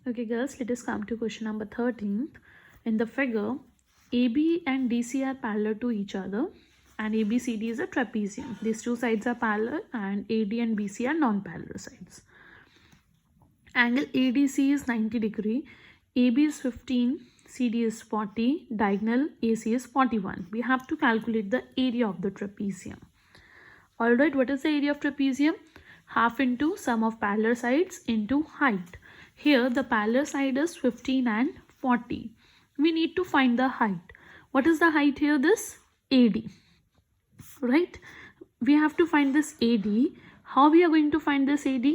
Okay girls, let us come to question number 13th. In the figure, AB and DC are parallel to each other and ABCD is a trapezium. These two sides are parallel and AD and BC are non-parallel sides. Angle ADC is 90 degree, AB is 15, CD is 40, diagonal AC is 41. We have to calculate the area of the trapezium. Alright, what is the area of trapezium? Half into sum of parallel sides into height. Here the parallel side is 15 and 40. We need to find the height. What is the height here? This AD. Right? We have to find this AD. How we are going to find this AD?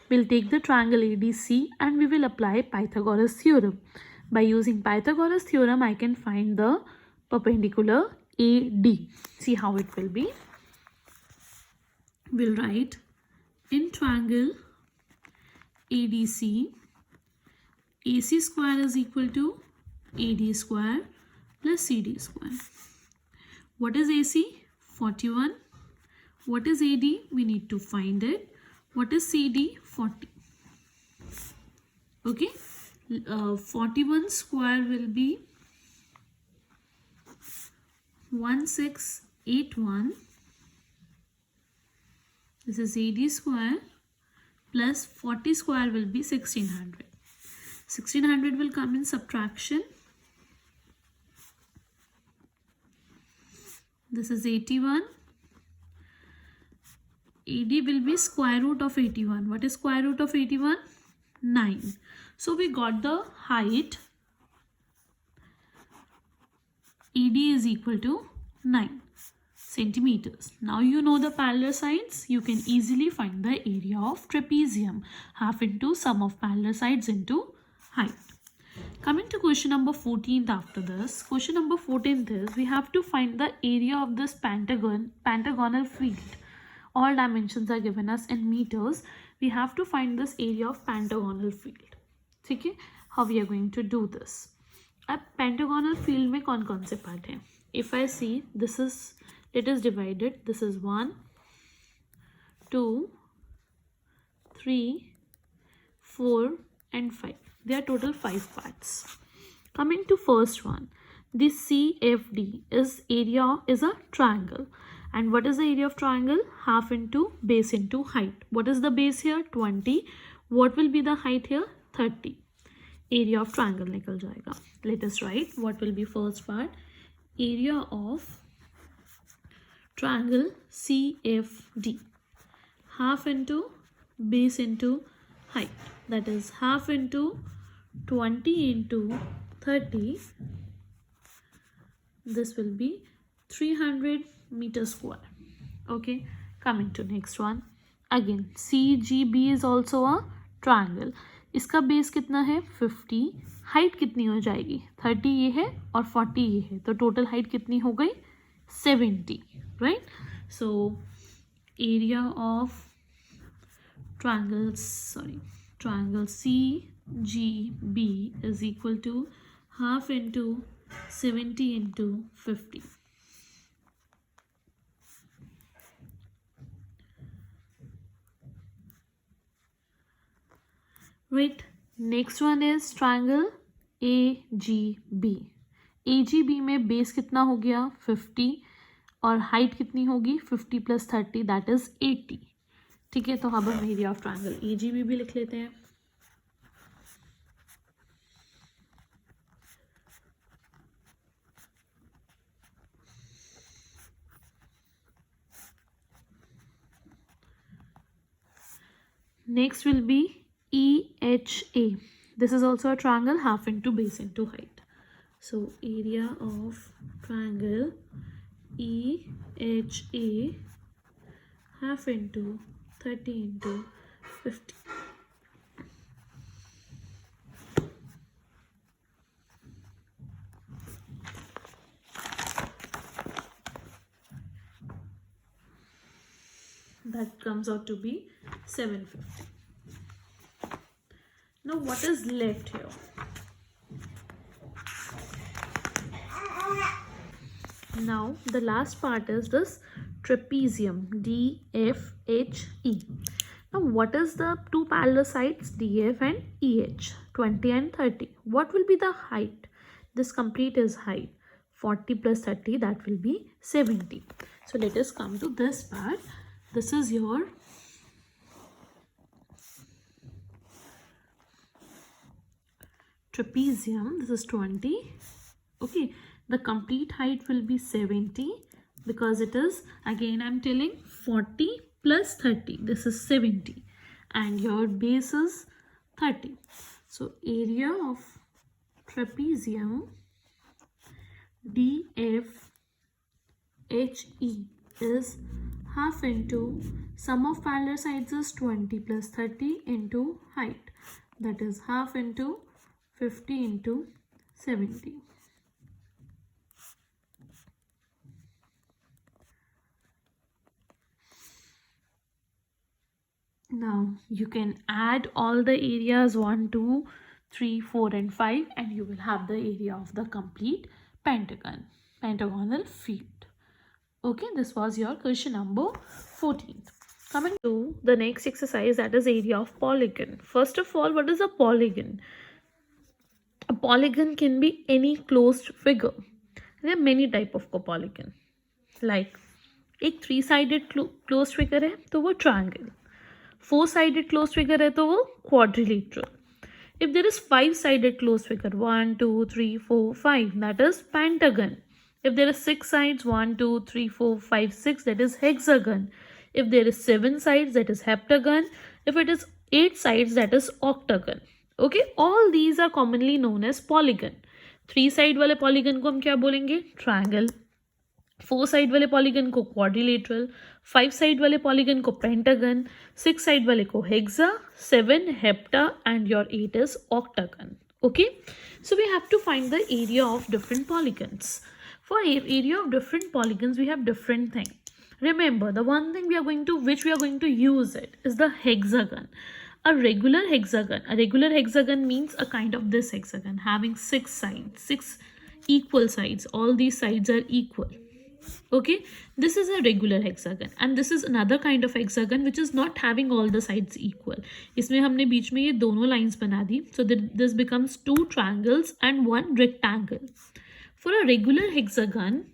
We'll take the triangle ADC and we will apply Pythagoras theorem. By using Pythagoras theorem, I can find the perpendicular AD. See how it will be. We'll write in triangle ADC, AC square is equal to AD square plus CD square. What is AC? 41. What is AD? We need to find it. What is CD? 40. Okay. 41 square will be 1681. This is AD square plus 40 square will be 1600. 1600 will come in subtraction. This is 81. AD will be square root of 81. What is square root of 81? 9. So we got the height. AD is equal to 9 centimeters. Now you know the parallel sides. You can easily find the area of trapezium. Half into sum of parallel sides into height. Coming to question number 14th after this. Question number 14th is we have to find the area of this pentagonal field. All dimensions are given us in meters. We have to find this area of pentagonal field. Okay? How we are going to do this? अब pentagonal field में कौन कौन से part हैं? If I see this is, it is divided. This is 1, 2, 3, 4 and 5. There are total 5 parts. Coming to first one, this CFD is a triangle. And what is the area of triangle? Half into base into height. What is the base here? 20. What will be the height here? 30. Area of triangle निकल जाएगा. Let us write what will be first part. Area of triangle CFD. Half into base into height. That is half into 20 into 30. This will be 300 meter square. Okay, coming to next one. Again CGB is also a triangle. इसका base कितना है? 50. Height कितनी हो जाएगी? 30 ये है और 40 ये है, तो टोटल हाइट कितनी हो गई? 70. Right. So area of triangle CGB is equal to half into 70 into 50. Right. Next one is triangle AGB. AGB में बेस कितना हो गया? 50 और हाइट कितनी होगी? 50 + 30 दैट इज 80. ठीक है, तो अब हम एरिया ऑफ ट्रायंगल AGB भी लिख लेते हैं. Next will be EHA. This is also a triangle, half into base into height. So area of triangle EHA, half into 30 into 50. That comes out to be 750. Now what is left here? Now the last part is this trapezium, DFHE. Now what is the two parallel sides DF and EH, 20 and 30? What will be the height? This complete is height. 40 plus 30, that will be 70. So let us come to this part. This is your trapezium. This is 20. Okay, the complete height will be 70 because it is, again I'm telling, 40 plus 30. This is 70 and your base is 30. So area of trapezium DFHE is half into sum of parallel sides is 20 plus 30 into height, that is half into 50 into 70. Now you can add all the areas 1, 2, 3, 4 and 5 and you will have the area of the complete pentagonal field. Okay, this was your question number 14. Coming to the next exercise, that is area of polygon. First of all, what is a polygon? A polygon can be any closed figure. There are many type of polygon. Like एक 3-sided closed figure है तो वो triangle. 4-sided closed figure है तो वो quadrilateral. If there is 5-sided closed figure, 1, 2, 3, 4, 5, that is pentagon. If there are 6 sides, 1, 2, 3, 4, 5, 6, that is hexagon. If there is 7 sides, that is heptagon. If it is 8 sides, that is octagon. Okay, all these are commonly known as polygon. 3 side वाले polygon को हम क्या बोलेंगे? Triangle. 4 side वाले polygon को quadrilateral, 5 side वाले polygon को pentagon, 6 side वाले को hexa, 7 hepta and your 8 is octagon. Okay, so we have to find the area of different polygons. For area of different polygons we have different thing. Remember, the one thing we are going to use it is the hexagon. A regular hexagon means a kind of this hexagon having 6 sides, 6 equal sides. All these sides are equal. Okay, this is a regular hexagon and this is another kind of hexagon which is not having all the sides equal. इसमें हमने बीच में ये दोनों lines बना दी, so that this becomes 2 triangles and 1 rectangle. For a regular hexagon,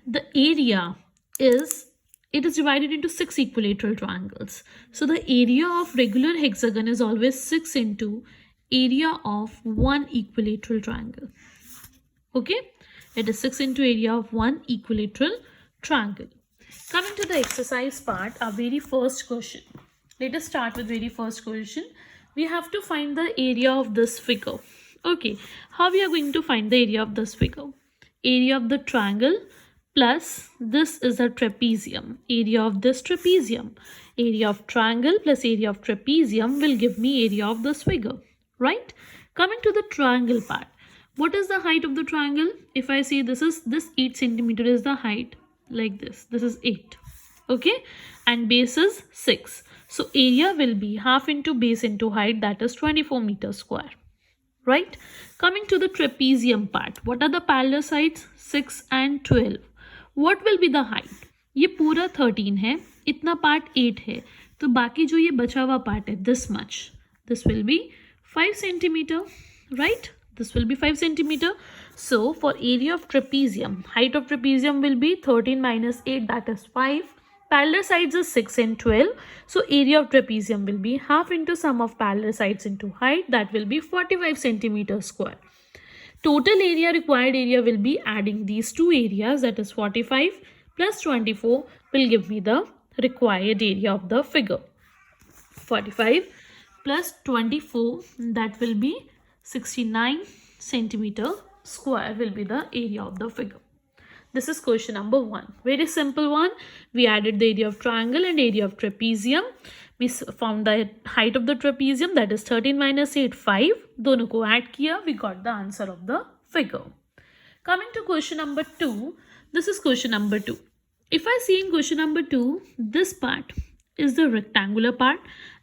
the area is divided into 6 equilateral triangles. So the area of regular hexagon is always 6 into area of 1 equilateral triangle. Okay, it is 6 into area of 1 equilateral triangle. Coming to the exercise part, our very first question. Let us start with very first question. We have to find the area of this figure. Okay, how we are going to find the area of this figure? Area of the triangle plus this is a trapezium. Area of this trapezium. Area of triangle plus area of trapezium will give me area of this figure. Right? Coming to the triangle part. What is the height of the triangle? If I say this 8 centimeter is the height, like this. This is 8. Okay, and base is 6. So area will be half into base into height, that is 24 meters square. Right? Coming to the trapezium part. What are the parallel sides? 6 and 12. What will be the height? ये पूरा 13 है, इतना part 8 है, तो बाकी जो ये बचा हुआ part है, this much. This will be 5 centimeter. Right? This will be 5 centimeter. So for area of trapezium, height of trapezium will be 13 minus 8, that is 5. Parallel sides is 6 and 12. So area of trapezium will be half into sum of parallel sides into height, that will be 45 centimeters square. Total area, required area will be adding these two areas, that is 45 plus 24 will give me the required area of the figure. 45 plus 24, that will be 69 centimeter square will be the area of the figure. This is question number 1. Very simple one. We added the area of triangle and area of trapezium. We found the height of the trapezium, that is 13 minus 8, 5. दोनों को add किया, we got the answer of the figure. Coming to question number 2. This is question number 2. If I see in question number 2, this part is the rectangular part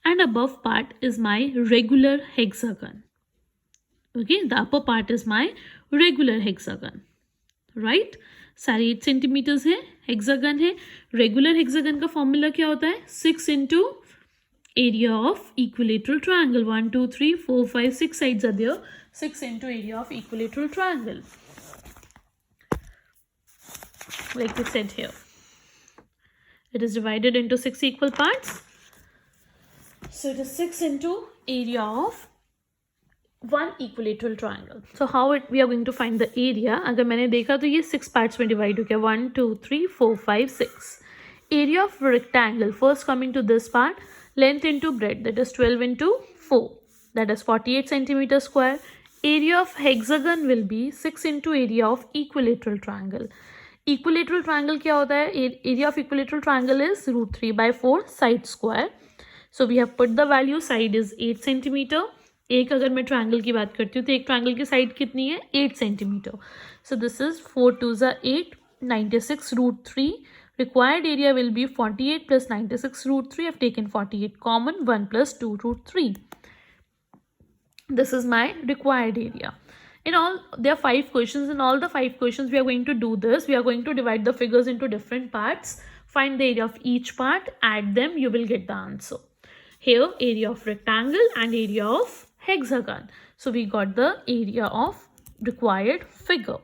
and above part is my regular hexagon. Okay, the upper part is my regular hexagon. Right? सारे 8 centimetres है, hexagon है. Regular hexagon का formula क्या होता है? 6 into area of equilateral triangle. 1 2 3 4 5 6 sides are there. 6 into area of equilateral triangle, like we said here. It is divided into 6 equal parts. So it is 6 into area of one equilateral triangle. So how we are going to find the area? अगर मैंने देखा तो ये 6 parts में divide हो गया. 1 2 3 4 5 6. Area of rectangle, first coming to this part, length into breadth, that is 12 into 4, that is 48 centimeter square. Area of hexagon will be 6 into area of equilateral triangle. Equilateral triangle क्या होता है? Area of equilateral triangle is √3/4 side square. So we have put the value. Side is 8 centimeter. एक अगर मैं triangle की बात करती हूँ तो एक ट्रायंगल की साइड कितनी है? 8 centimetre. So this is 4 2 8, 96 √3. Required area will be 48 plus 96 √3. I've taken 48 common. 1 plus 2 √3. This is my required area. In all, there are 5 questions. In all the 5 questions, we are going to do this. We are going to divide the figures into different parts. Find the area of each part. Add them. You will get the answer. Here, area of rectangle and area of hexagon. So we got the area of required figure.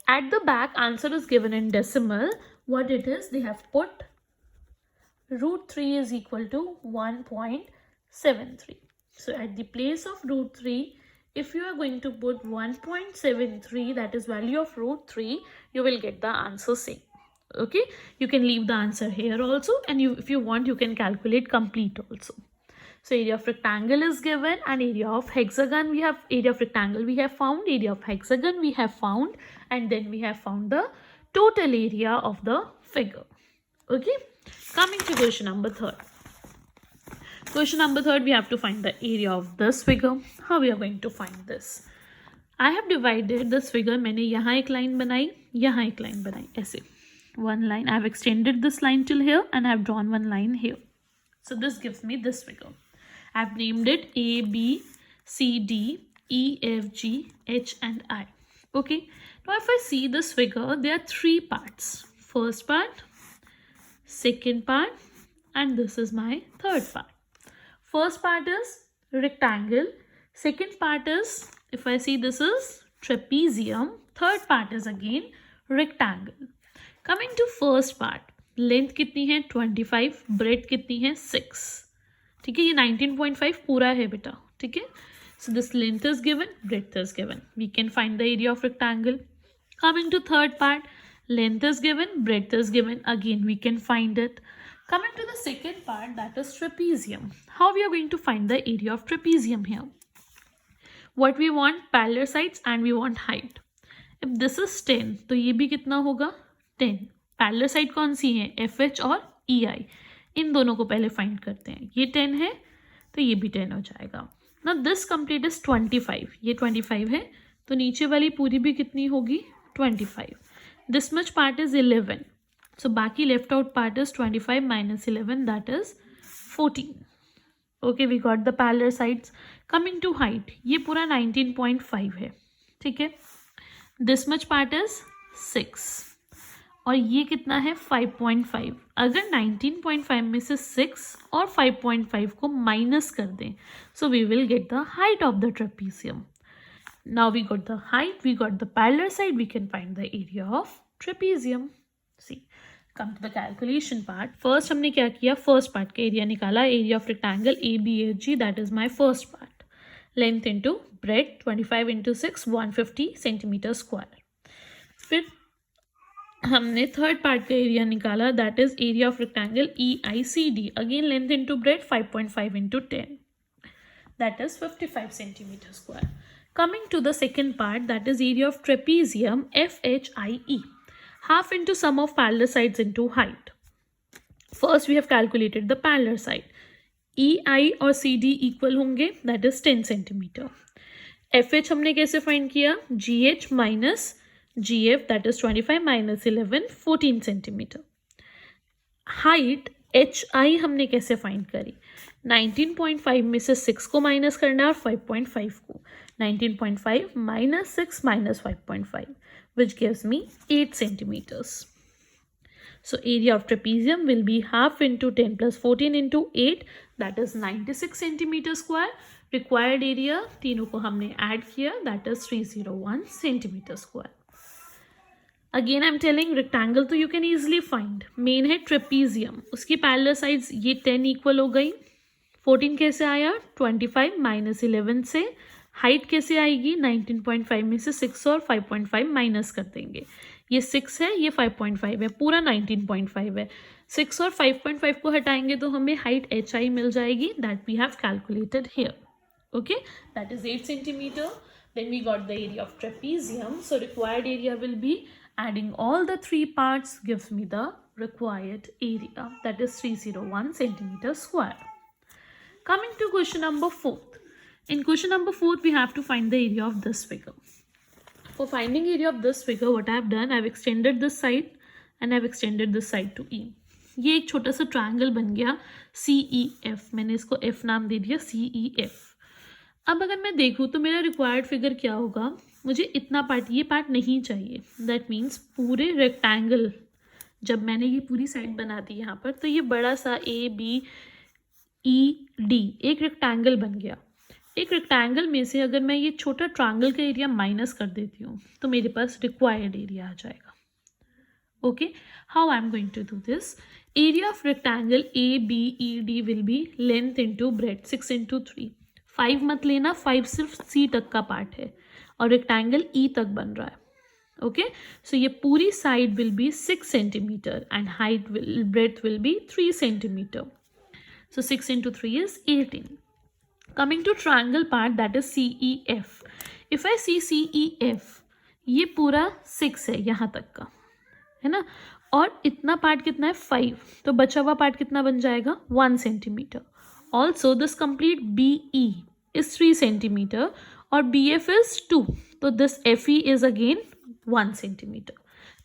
At the back, answer is given in decimal. What it is, they have put √3 is equal to 1.73. So at the place of √3, if you are going to put 1.73, that is value of √3, you will get the answer same. Okay, you can leave the answer here also, and if you want, you can calculate complete also. So area of rectangle is given, and area of hexagon we have, area of rectangle we have found, area of hexagon we have found, and then we have found the total area of the figure. Okay, coming to question number 3. Question number 3, we have to find the area of this figure. How we are going to find this? I have divided this figure. मैंने यहाँ एक line बनाई, यहाँ एक line बनाई, ऐसे. One line. I have extended this line till here, and I have drawn one line here. So this gives me this figure. I have named it A, B, C, D, E, F, G, H, and I. Okay. Now if I see this figure, there are 3 parts. First part, second part, and this is my third part. First part is rectangle. Second part is, if I see, this is trapezium. Third part is again rectangle. Coming to first part, length कितनी है? 25. breadth कितनी है? 6. ठीक है, ये 19.5 पूरा है बेटा. ठीक है, so this length is given, breadth is given. We can find the area of rectangle. Coming to third part, length is given, breadth is given. Again, we can find it. Coming to the second part, that is trapezium. How we are going to find the area of trapezium here? What we want? Parallel sides and we want height. If this is 10, तो ये भी कितना होगा? 10. Parallel side कौन सी है? FH और EI. इन दोनों को पहले फाइंड करते हैं. ये 10 है तो ये भी 10 हो जाएगा. ना दिस कंप्लीट इज 25. ये 25 है तो नीचे वाली पूरी भी कितनी होगी? 25. This much part is 11. So बाकी left out part is 25 minus 11, that is 14. Okay, we got the parallel sides. Coming to height, ये पूरा 19.5 है. ठीक है, दिस मच पार्ट इज 6 और ये कितना है? 5.5. अगर 19.5 में से 6 और 5.5 को माइनस कर दें, so we will get the height of the trapezium. Now we got the height, we got the parallel side, we can find the area of trapezium. See, come to the calculation part. First हमने क्या किया? First part का area निकाला. Area of rectangle ABFG, that is my first part. Length into breadth 25 into 6, 150 centimetre square. फिर हमने third part का area निकाला, that is area of rectangle EICD. Again length into bread 5.5 into 10, that is 55 centimetre square. Coming to the second part, that is area of trapezium FHIE. Half into sum of parallel sides into height. First we have calculated the parallel side. EI और CD equal होंगे, that is 10 centimeter. FH हमने कैसे find किया? GH minus GF, that is 25 minus 11, 14 centimeter. Height HI हमने कैसे find करी? 19.5 में से 6 को माइनस करना है और 5.5 को. 19.5 minus 6 minus 5.5. which gives me 8 centimeters. So area of trapezium will be half into 10 plus 14 into 8, that is 96 centimeter square. Required area तीनों को हमने add किया, that is 301 centimeter square. Again I'm telling rectangle तो you can easily find. Main है trapezium, उसकी parallel sides ये 10 equal हो गई. 14 कैसे आया? 25 minus 11 से. हाइट कैसे आएगी? 19.5 में से 6 और 5.5 माइनस कर देंगे. ये 6 है, ये 5.5 है, पूरा 19.5 है. 6 और 5.5 को हटाएंगे तो हमें हाइट HI मिल जाएगी, that we have calculated here. Okay, that is 8 centimetre. Then we got the area of trapezium. So required area will be adding all the three parts gives me the required area, that is 301 centimeter square. Coming to question number 4. In question number 4, we have to find the area of this figure. For finding area of this figure, what I have done, I have extended this side and I have extended this side to E. ये एक छोटा सा triangle बन गया CEF. मैंने इसको F नाम दे दिया, CEF. अब अगर मैं देखूँ तो मेरा रिक्वायर्ड फिगर क्या होगा? मुझे इतना पार्ट, ये पार्ट नहीं चाहिए. दैट मीन्स पूरे रेक्टेंगल, जब मैंने ये पूरी साइड बना दी यहाँ पर, तो ये बड़ा सा ABED एक रेक्टेंगल बन गया. एक रेक्टेंगल में से अगर मैं ये छोटा ट्रायंगल का एरिया माइनस कर देती हूँ तो मेरे पास रिक्वायर्ड एरिया आ जाएगा. Okay, how I am going to do this? Area of rectangle ABED will be length into breadth 6 into 3. 5 मत लेना, 5 सिर्फ C तक का पार्ट है और रेक्टेंगल E तक बन रहा है. ओके, सो ये पूरी side will be 6 centimetre and height breadth will be 3 centimetre. So 6 into 3 is 18. Coming to triangle part, that is CEF. If I see CEF, ये पूरा 6 है यहाँ तक का, है ना, और इतना पार्ट कितना है? 5. तो बचा हुआ पार्ट कितना बन जाएगा? 1 centimetre. Also this complete BE is 3 centimetre और BF is 2. तो this FE is again 1 centimetre.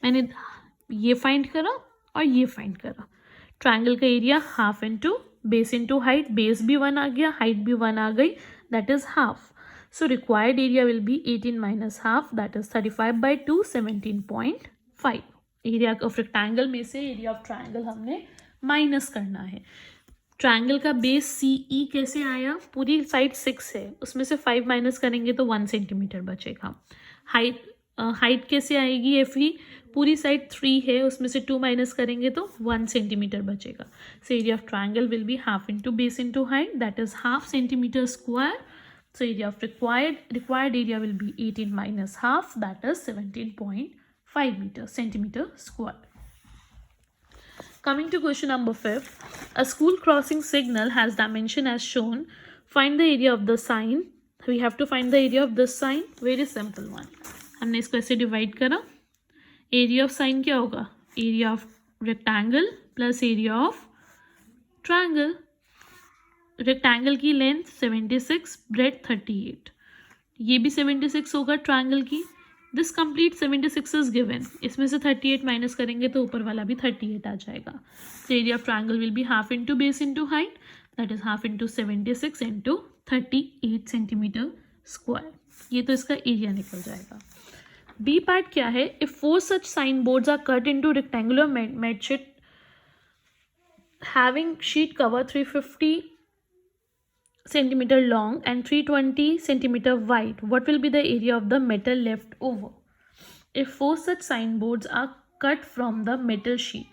मैंने ये फाइंड करा और ये फाइंड करा. ट्रायंगल का area half into base into height, base भी 1 आ गया, हाइट भी 1 आ गई, that is half. So required area will be 18 minus half, that is 35/2, 17.5. Area of rectangle में से एरिया ऑफ ट्रायंगल हमने माइनस करना है. ट्रायंगल का बेस CE कैसे आया? पूरी साइड 6 है, उसमें से 5 माइनस करेंगे तो 1 सेंटीमीटर बचेगा. हाइट कैसे आएगी? FE पूरी साइड 3 है, उसमें से 2 माइनस करेंगे तो 1 सेंटीमीटर बचेगा. So area of triangle will be half into base into height, that is half centimetre square. So area of required area will be 18 minus half, that is 17.5 centimetre square. Coming to question number 5. A school crossing signal has dimension as shown. Find the area of the sign. We have to find the area of this sign. Very simple one. हमने इसको ऐसे divide करा. Area of sine क्या होगा? Area of rectangle plus area of triangle. Rectangle की length 76, breath 38. ये भी 76 होगा ट्रायंगल की. This complete 76 is given. इसमें से 38 माइनस करेंगे तो ऊपर वाला भी 38 आ जाएगा. तो area of triangle will be half into base into height, that is half into 76 into 38 centimetre square. ये तो इसका एरिया निकल जाएगा. बी पार्ट क्या है? If 4 such sign boards are cut into rectangular mat sheet having sheet cover 350 centimeter long and 320 centimeter wide, what will be the area of the metal left over? If 4 such sign boards are cut from the metal sheet.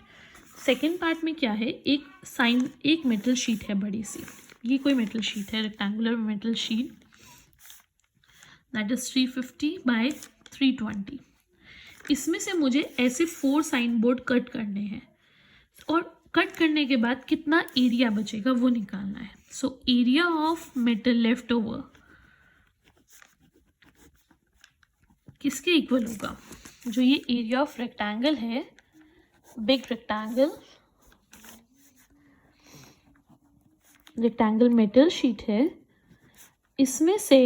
Second part में क्या है? एक metal sheet है बड़ी सी. ये कोई metal sheet है, rectangular metal sheet, that is 350 by 320. इसमें से मुझे ऐसे 4 साइन बोर्ड कट करने हैं और कट करने के बाद कितना एरिया बचेगा वो निकालना है. So area of metal left over किसके इक्वल होगा? जो ये एरिया ऑफ रेक्टेंगल है, बिग रेक्टेंगल मेटल शीट है, इसमें से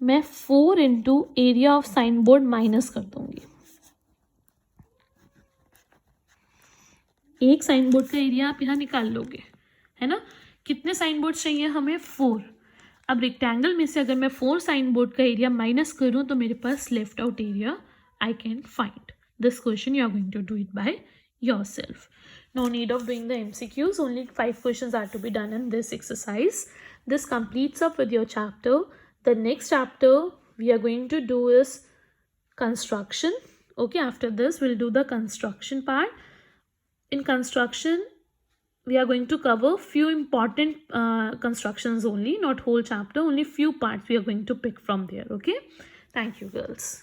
मैं 4 into area of sine board minus कर दूंगी. एक साइन बोर्ड का एरिया आप यहाँ निकाल लोगे, है ना. कितने साइन बोर्ड चाहिए हमें? 4. अब रेक्टेंगल में से अगर मैं 4 साइन बोर्ड का एरिया माइनस करूँ तो मेरे पास left out area I can find. This question you are going to do it by yourself. No need of doing the MCQs. Only 5 questions are to be done in this exercise. This completes up with your chapter. The next chapter we are going to do is construction. Okay, after this we'll do the construction part. In construction we are going to cover few important constructions only, not whole chapter, only few parts we are going to pick from there. Okay, thank you girls.